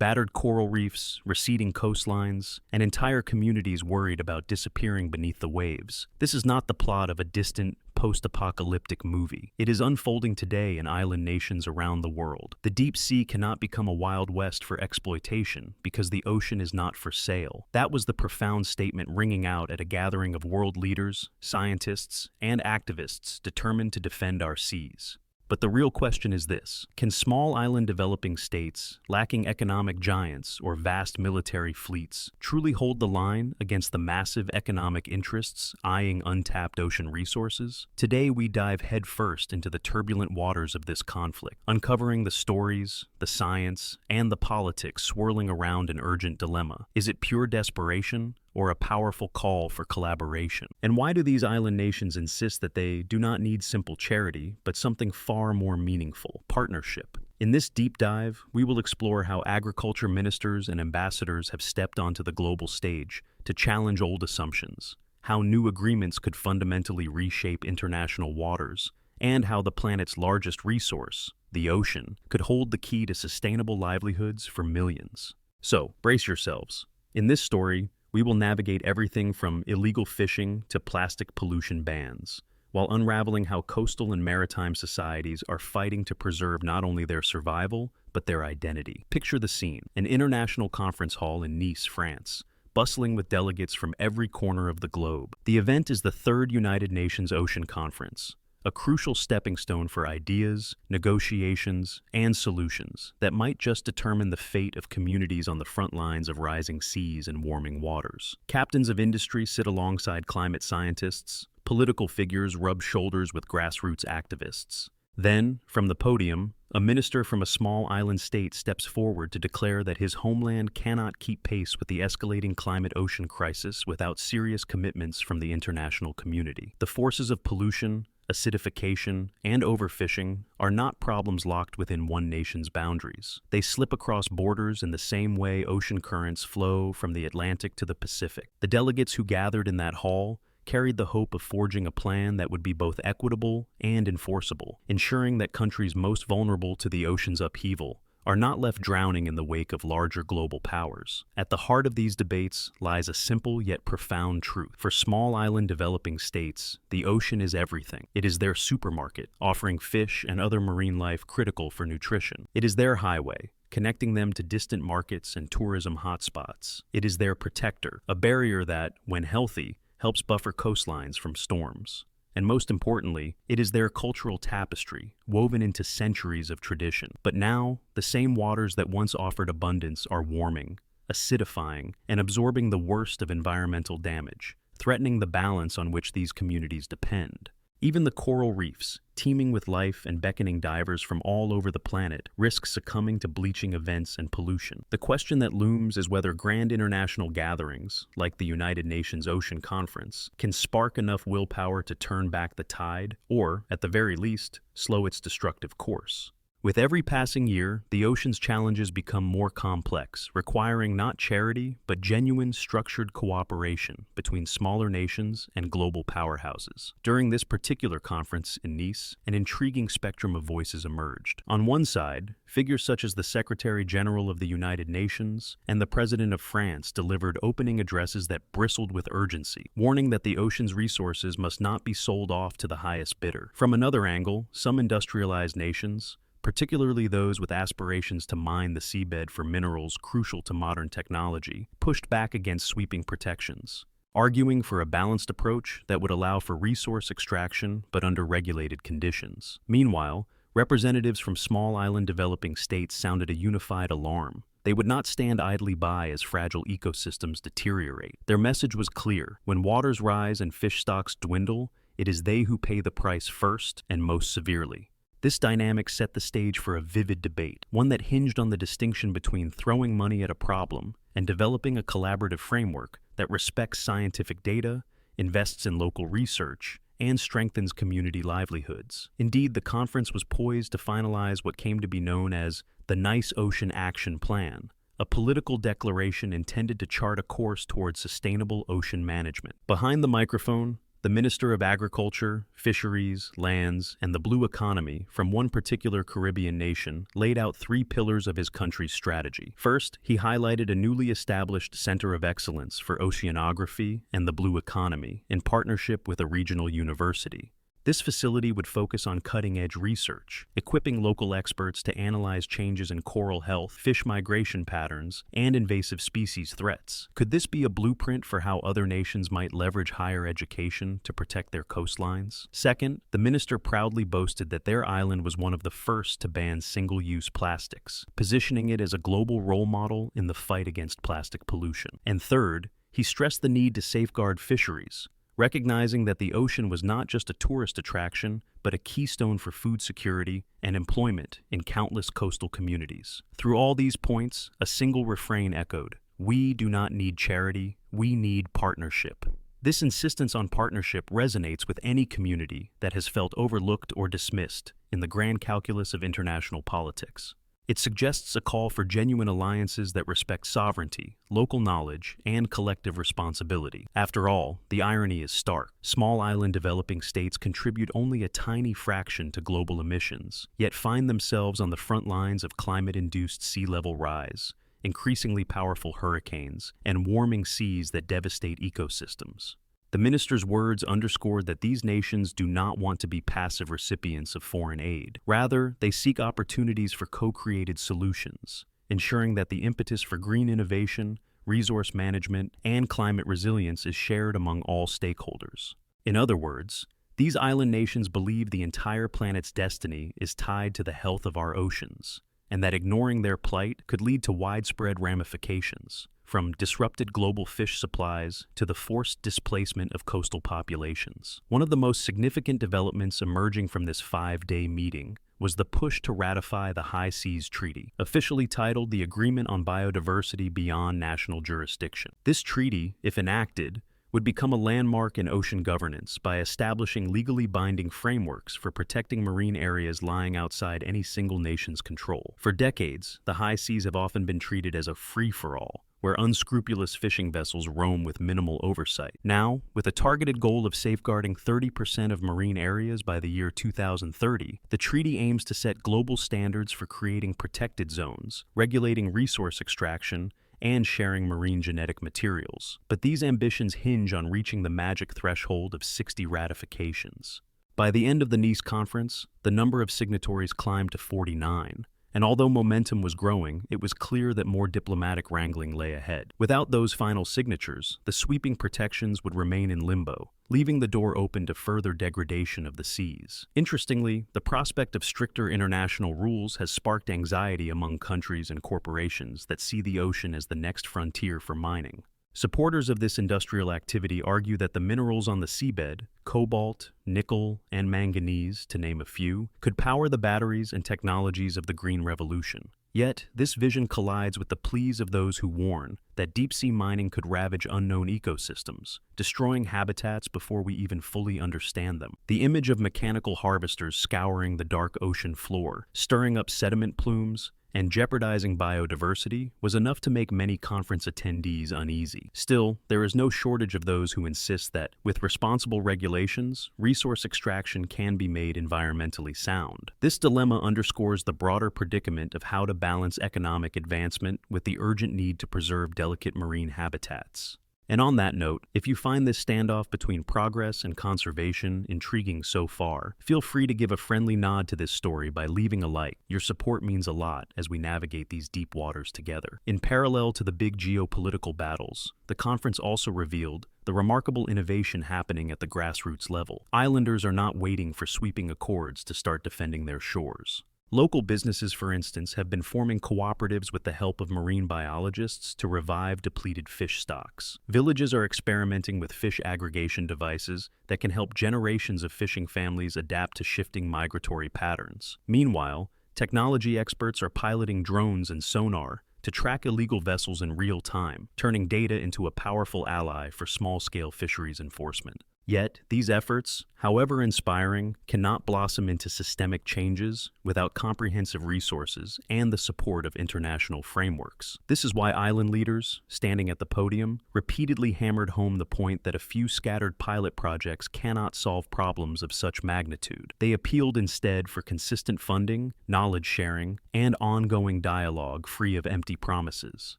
Battered coral reefs, receding coastlines, and entire communities worried about disappearing beneath the waves. This is not the plot of a distant, post-apocalyptic movie. It is unfolding today in island nations around the world. The deep sea cannot become a Wild West for exploitation because the ocean is not for sale. That was the profound statement ringing out at a gathering of world leaders, scientists, and activists determined to defend our seas. But the real question is this: can small island developing states, lacking economic giants or vast military fleets, truly hold the line against the massive economic interests eyeing untapped ocean resources? Today we dive headfirst into the turbulent waters of this conflict, uncovering the stories, the science, and the politics swirling around an urgent dilemma. Is it pure desperation, or a powerful call for collaboration? And why do these island nations insist that they do not need simple charity, but something far more meaningful: partnership? In this deep dive, we will explore how agriculture ministers and ambassadors have stepped onto the global stage to challenge old assumptions, how new agreements could fundamentally reshape international waters, and how the planet's largest resource, the ocean, could hold the key to sustainable livelihoods for millions. So, brace yourselves. In this story, we will navigate everything from illegal fishing to plastic pollution bans, while unraveling how coastal and maritime societies are fighting to preserve not only their survival, but their identity. Picture the scene: an international conference hall in Nice, France, bustling with delegates from every corner of the globe. The event is the third United Nations Ocean Conference, a crucial stepping stone for ideas, negotiations, and solutions that might just determine the fate of communities on the front lines of rising seas and warming waters. Captains of industry sit alongside climate scientists, political figures rub shoulders with grassroots activists. Then, from the podium, a minister from a small island state steps forward to declare that his homeland cannot keep pace with the escalating climate-ocean crisis without serious commitments from the international community. The forces of pollution, acidification, and overfishing are not problems locked within one nation's boundaries. They slip across borders in the same way ocean currents flow from the Atlantic to the Pacific. The delegates who gathered in that hall carried the hope of forging a plan that would be both equitable and enforceable, ensuring that countries most vulnerable to the ocean's upheaval are not left drowning in the wake of larger global powers. At the heart of these debates lies a simple yet profound truth. For small island developing states, the ocean is everything. It is their supermarket, offering fish and other marine life critical for nutrition. It is their highway, connecting them to distant markets and tourism hotspots. It is their protector, a barrier that, when healthy, helps buffer coastlines from storms. And most importantly, it is their cultural tapestry, woven into centuries of tradition. But now, the same waters that once offered abundance are warming, acidifying, and absorbing the worst of environmental damage, threatening the balance on which these communities depend. Even the coral reefs, teeming with life and beckoning divers from all over the planet, risk succumbing to bleaching events and pollution. The question that looms is whether grand international gatherings, like the United Nations Ocean Conference, can spark enough willpower to turn back the tide, or, at the very least, slow its destructive course. With every passing year, the ocean's challenges become more complex, requiring not charity, but genuine, structured cooperation between smaller nations and global powerhouses. During this particular conference in Nice, an intriguing spectrum of voices emerged. On one side, figures such as the Secretary General of the United Nations and the President of France delivered opening addresses that bristled with urgency, warning that the ocean's resources must not be sold off to the highest bidder. From another angle, some industrialized nations, particularly those with aspirations to mine the seabed for minerals crucial to modern technology, pushed back against sweeping protections, arguing for a balanced approach that would allow for resource extraction but under regulated conditions. Meanwhile, representatives from small island developing states sounded a unified alarm. They would not stand idly by as fragile ecosystems deteriorate. Their message was clear: when waters rise and fish stocks dwindle, it is they who pay the price first and most severely. This dynamic set the stage for a vivid debate, one that hinged on the distinction between throwing money at a problem and developing a collaborative framework that respects scientific data, invests in local research, and strengthens community livelihoods. Indeed, the conference was poised to finalize what came to be known as the Nice Ocean Action Plan, a political declaration intended to chart a course towards sustainable ocean management. Behind the microphone, the Minister of Agriculture, Fisheries, Lands, and the Blue Economy from one particular Caribbean nation laid out 3 pillars of his country's strategy. First, he highlighted a newly established Center of Excellence for Oceanography and the Blue Economy in partnership with a regional university. This facility would focus on cutting-edge research, equipping local experts to analyze changes in coral health, fish migration patterns, and invasive species threats. Could this be a blueprint for how other nations might leverage higher education to protect their coastlines? Second, the minister proudly boasted that their island was one of the first to ban single-use plastics, positioning it as a global role model in the fight against plastic pollution. And third, he stressed the need to safeguard fisheries, recognizing that the ocean was not just a tourist attraction, but a keystone for food security and employment in countless coastal communities. Through all these points, a single refrain echoed: "We do not need charity, we need partnership." This insistence on partnership resonates with any community that has felt overlooked or dismissed in the grand calculus of international politics. It suggests a call for genuine alliances that respect sovereignty, local knowledge, and collective responsibility. After all, the irony is stark. Small island developing states contribute only a tiny fraction to global emissions, yet find themselves on the front lines of climate-induced sea level rise, increasingly powerful hurricanes, and warming seas that devastate ecosystems. The minister's words underscored that these nations do not want to be passive recipients of foreign aid. Rather, they seek opportunities for co-created solutions, ensuring that the impetus for green innovation, resource management, and climate resilience is shared among all stakeholders. In other words, these island nations believe the entire planet's destiny is tied to the health of our oceans, and that ignoring their plight could lead to widespread ramifications, from disrupted global fish supplies to the forced displacement of coastal populations. One of the most significant developments emerging from this 5-day meeting was the push to ratify the High Seas Treaty, officially titled the Agreement on Biodiversity Beyond National Jurisdiction. This treaty, if enacted, would become a landmark in ocean governance by establishing legally binding frameworks for protecting marine areas lying outside any single nation's control. For decades, the high seas have often been treated as a free-for-all, where unscrupulous fishing vessels roam with minimal oversight. Now, with a targeted goal of safeguarding 30% of marine areas by the year 2030, the treaty aims to set global standards for creating protected zones, regulating resource extraction, and sharing marine genetic materials. But these ambitions hinge on reaching the magic threshold of 60 ratifications. By the end of the Nice conference, the number of signatories climbed to 49. And although momentum was growing, it was clear that more diplomatic wrangling lay ahead. Without those final signatures, the sweeping protections would remain in limbo, leaving the door open to further degradation of the seas. Interestingly, the prospect of stricter international rules has sparked anxiety among countries and corporations that see the ocean as the next frontier for mining. Supporters of this industrial activity argue that the minerals on the seabed, cobalt, nickel, and manganese, to name a few, could power the batteries and technologies of the Green Revolution. Yet, this vision collides with the pleas of those who warn that deep-sea mining could ravage unknown ecosystems, destroying habitats before we even fully understand them. The image of mechanical harvesters scouring the dark ocean floor, stirring up sediment plumes, and jeopardizing biodiversity was enough to make many conference attendees uneasy. Still, there is no shortage of those who insist that, with responsible regulations, resource extraction can be made environmentally sound. This dilemma underscores the broader predicament of how to balance economic advancement with the urgent need to preserve delicate marine habitats. And on that note, if you find this standoff between progress and conservation intriguing so far, feel free to give a friendly nod to this story by leaving a like. Your support means a lot as we navigate these deep waters together. In parallel to the big geopolitical battles, the conference also revealed the remarkable innovation happening at the grassroots level. Islanders are not waiting for sweeping accords to start defending their shores. Local businesses, for instance, have been forming cooperatives with the help of marine biologists to revive depleted fish stocks. Villages are experimenting with fish aggregation devices that can help generations of fishing families adapt to shifting migratory patterns. Meanwhile, technology experts are piloting drones and sonar to track illegal vessels in real time, turning data into a powerful ally for small-scale fisheries enforcement. Yet, these efforts, however inspiring, cannot blossom into systemic changes without comprehensive resources and the support of international frameworks. This is why island leaders, standing at the podium, repeatedly hammered home the point that a few scattered pilot projects cannot solve problems of such magnitude. They appealed instead for consistent funding, knowledge sharing, and ongoing dialogue free of empty promises.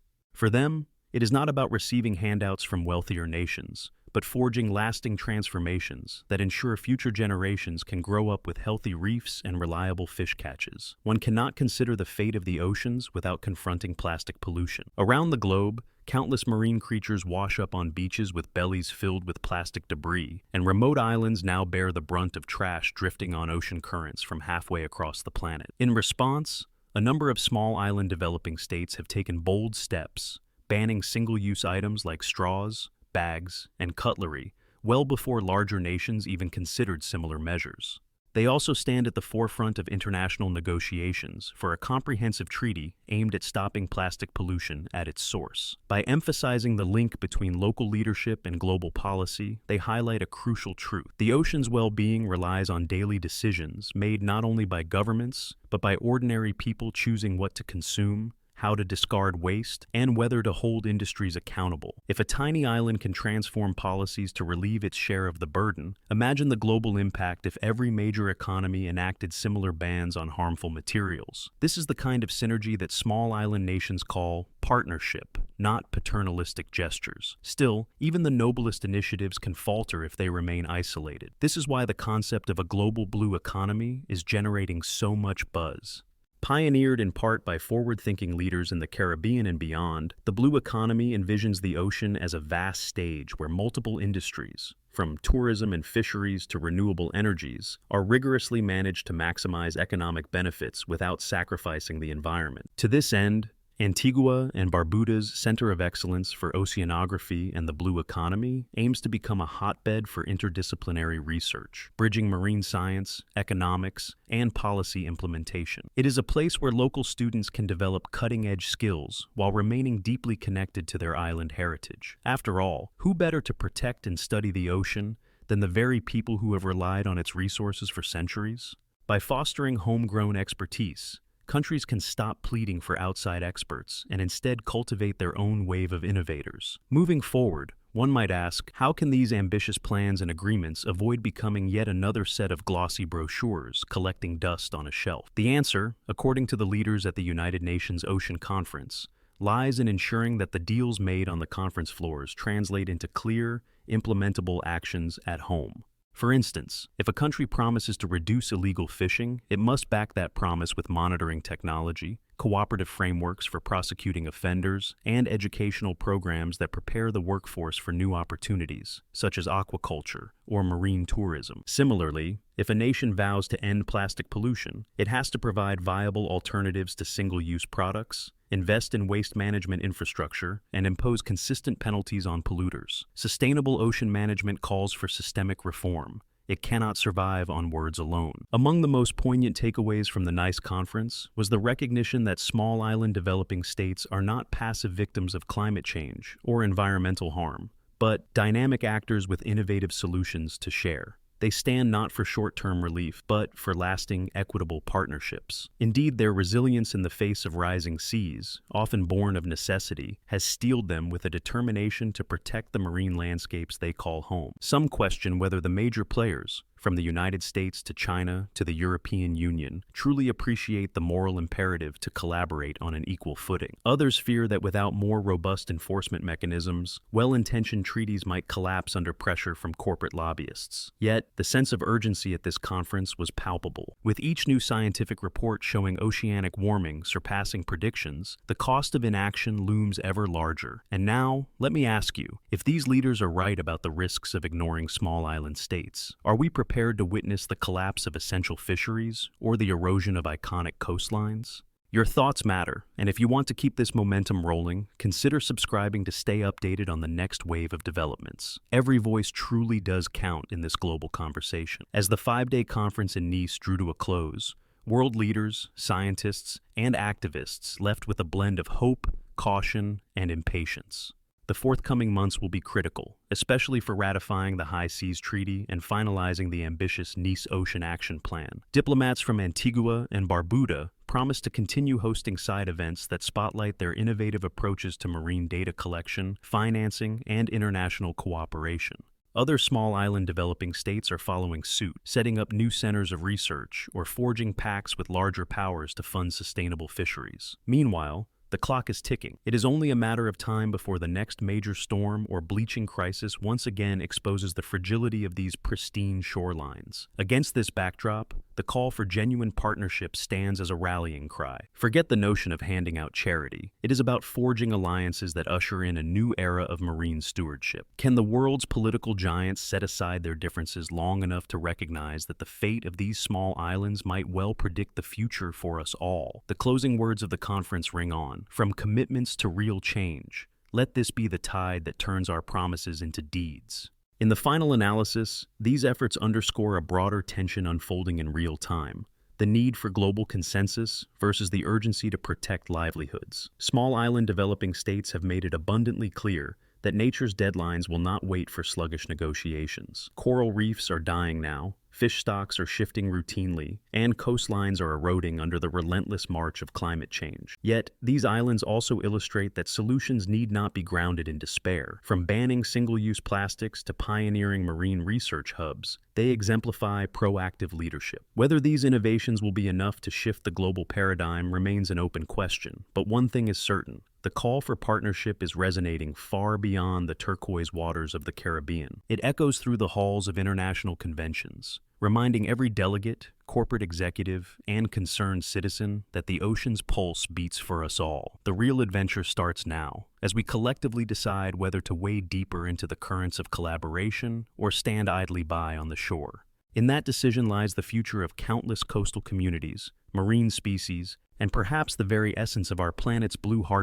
For them, it is not about receiving handouts from wealthier nations, but forging lasting transformations that ensure future generations can grow up with healthy reefs and reliable fish catches. One cannot consider the fate of the oceans without confronting plastic pollution. Around the globe, countless marine creatures wash up on beaches with bellies filled with plastic debris, and remote islands now bear the brunt of trash drifting on ocean currents from halfway across the planet. In response, a number of small island developing states have taken bold steps, banning single-use items like straws, bags, and cutlery, well before larger nations even considered similar measures. They also stand at the forefront of international negotiations for a comprehensive treaty aimed at stopping plastic pollution at its source. By emphasizing the link between local leadership and global policy, they highlight a crucial truth. The ocean's well-being relies on daily decisions made not only by governments, but by ordinary people choosing what to consume, how to discard waste, and whether to hold industries accountable. If a tiny island can transform policies to relieve its share of the burden, imagine the global impact if every major economy enacted similar bans on harmful materials. This is the kind of synergy that small island nations call partnership, not paternalistic gestures. Still, even the noblest initiatives can falter if they remain isolated. This is why the concept of a global blue economy is generating so much buzz. Pioneered in part by forward-thinking leaders in the Caribbean and beyond, the blue economy envisions the ocean as a vast stage where multiple industries, from tourism and fisheries to renewable energies, are rigorously managed to maximize economic benefits without sacrificing the environment. To this end, Antigua and Barbuda's Center of Excellence for Oceanography and the Blue Economy aims to become a hotbed for interdisciplinary research, bridging marine science, economics, and policy implementation. It is a place where local students can develop cutting-edge skills while remaining deeply connected to their island heritage. After all, who better to protect and study the ocean than the very people who have relied on its resources for centuries? By fostering homegrown expertise, countries can stop pleading for outside experts and instead cultivate their own wave of innovators. Moving forward, one might ask, how can these ambitious plans and agreements avoid becoming yet another set of glossy brochures collecting dust on a shelf? The answer, according to the leaders at the United Nations Ocean Conference, lies in ensuring that the deals made on the conference floors translate into clear, implementable actions at home. For instance, if a country promises to reduce illegal fishing, it must back that promise with monitoring technology, cooperative frameworks for prosecuting offenders, and educational programs that prepare the workforce for new opportunities, such as aquaculture or marine tourism. Similarly, if a nation vows to end plastic pollution, it has to provide viable alternatives to single-use products, invest in waste management infrastructure, and impose consistent penalties on polluters. Sustainable ocean management calls for systemic reform. It cannot survive on words alone. Among the most poignant takeaways from the NICE conference was the recognition that small island developing states are not passive victims of climate change or environmental harm, but dynamic actors with innovative solutions to share. They stand not for short-term relief, but for lasting, equitable partnerships. Indeed, their resilience in the face of rising seas, often born of necessity, has steeled them with a determination to protect the marine landscapes they call home. Some question whether the major players, from the United States to China to the European Union, truly appreciate the moral imperative to collaborate on an equal footing. Others fear that without more robust enforcement mechanisms, well-intentioned treaties might collapse under pressure from corporate lobbyists. Yet, the sense of urgency at this conference was palpable. With each new scientific report showing oceanic warming surpassing predictions, the cost of inaction looms ever larger. And now, let me ask you, if these leaders are right about the risks of ignoring small island states, are we prepared to witness the collapse of essential fisheries or the erosion of iconic coastlines? Your thoughts matter, and if you want to keep this momentum rolling, consider subscribing to stay updated on the next wave of developments. Every voice truly does count in this global conversation. As the 5-day conference in Nice drew to a close, world leaders, scientists, and activists left with a blend of hope, caution, and impatience. The forthcoming months will be critical, especially for ratifying the High Seas Treaty and finalizing the ambitious Nice Ocean Action Plan. Diplomats from Antigua and Barbuda promise to continue hosting side events that spotlight their innovative approaches to marine data collection, financing, and international cooperation. Other small island developing states are following suit, setting up new centers of research or forging pacts with larger powers to fund sustainable fisheries. Meanwhile, the clock is ticking. It is only a matter of time before the next major storm or bleaching crisis once again exposes the fragility of these pristine shorelines. Against this backdrop, the call for genuine partnership stands as a rallying cry. Forget the notion of handing out charity. It is about forging alliances that usher in a new era of marine stewardship. Can the world's political giants set aside their differences long enough to recognize that the fate of these small islands might well predict the future for us all? The closing words of the conference ring on. From commitments to real change, let this be the tide that turns our promises into deeds. In the final analysis, these efforts underscore a broader tension unfolding in real time: the need for global consensus versus the urgency to protect livelihoods. Small island developing states have made it abundantly clear that nature's deadlines will not wait for sluggish negotiations. Coral reefs are dying now, fish stocks are shifting routinely, and coastlines are eroding under the relentless march of climate change. Yet, these islands also illustrate that solutions need not be grounded in despair. From banning single-use plastics to pioneering marine research hubs, they exemplify proactive leadership. Whether these innovations will be enough to shift the global paradigm remains an open question, but one thing is certain: the call for partnership is resonating far beyond the turquoise waters of the Caribbean. It echoes through the halls of international conventions, reminding every delegate, corporate executive, and concerned citizen that the ocean's pulse beats for us all. The real adventure starts now, as we collectively decide whether to wade deeper into the currents of collaboration or stand idly by on the shore. In that decision lies the future of countless coastal communities, marine species, and perhaps the very essence of our planet's blue heart.